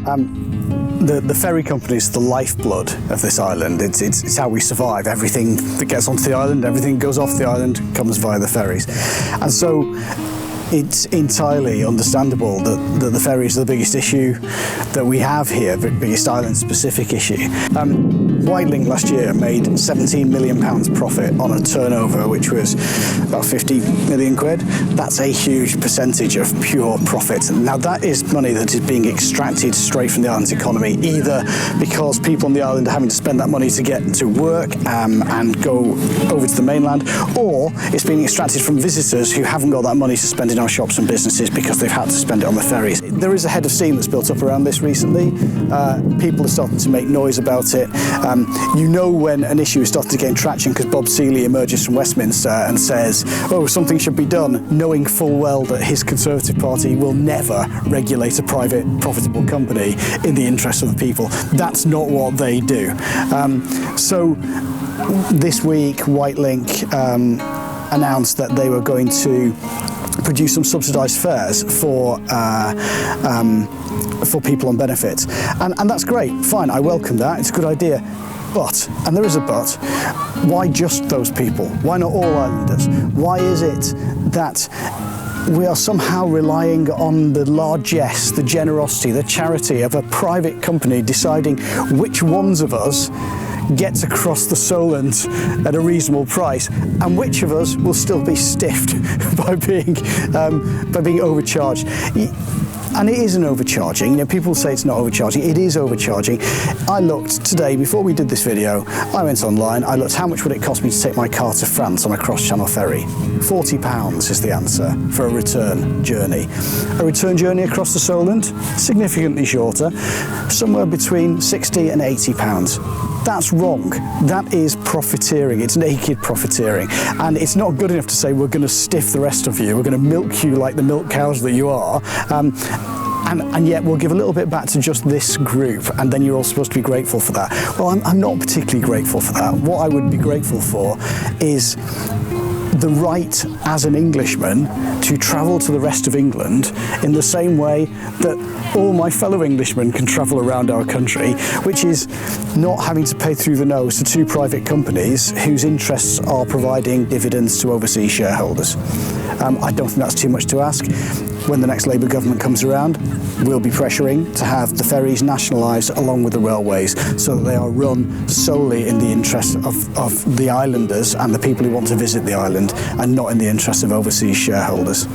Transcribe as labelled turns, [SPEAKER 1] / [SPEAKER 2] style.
[SPEAKER 1] The ferry company is the lifeblood of this island. It's how we survive. Everything that gets onto the island, everything goes off the island, comes via the ferries. And so it's entirely understandable that the ferries are the biggest issue that we have here, the biggest island-specific issue. Whitelink last year made £17 million profit on a turnover which was about 50 million quid. That's a huge percentage of pure profit. Now that is money that is being extracted straight from the island's economy, either because people on the island are having to spend that money to get to work and go over to the mainland, or it's being extracted from visitors who haven't got that money to spend in our shops and businesses because they've had to spend it on the ferries. There is a head of steam that's built up around this recently. People are starting to make noise about it. You know when an issue is starting to gain traction because Bob Seeley emerges from Westminster and says, oh, something should be done, knowing full well that his Conservative Party will never regulate a private, profitable company in the interest of the people. That's not what they do. So this week, Whitelink announced that they were going to produce some subsidised fares for people on benefits, and that's great, fine, I welcome that, it's a good idea. But, and there is a but, why just those people? Why not all islanders? Why is it that we are somehow relying on the largesse, the generosity, the charity of a private company deciding which ones of us gets across the Solent at a reasonable price, and which of us will still be stiffed by being overcharged? And it isn't overcharging. You know, people say it's not overcharging. It is overcharging. I looked today, before we did this video, I went online, I looked how much would it cost me to take my car to France on a cross-channel ferry. £40 is the answer for a return journey. A return journey across the Solent, significantly shorter, somewhere between £60 and £80. That's wrong. That is profiteering. It's naked profiteering. And it's not good enough to say we're going to stiff the rest of you, we're going to milk you like the milk cows that you are. And yet we'll give a little bit back to just this group, and then you're all supposed to be grateful for that. Well, I'm not particularly grateful for that. What I would be grateful for is the right as an Englishman to travel to the rest of England in the same way that all my fellow Englishmen can travel around our country, which is not having to pay through the nose to two private companies whose interests are providing dividends to overseas shareholders. I don't think that's too much to ask. When the next Labour government comes around, we'll be pressuring to have the ferries nationalised along with the railways so that they are run solely in the interest of the islanders and the people who want to visit the island, and not in the interest of overseas shareholders.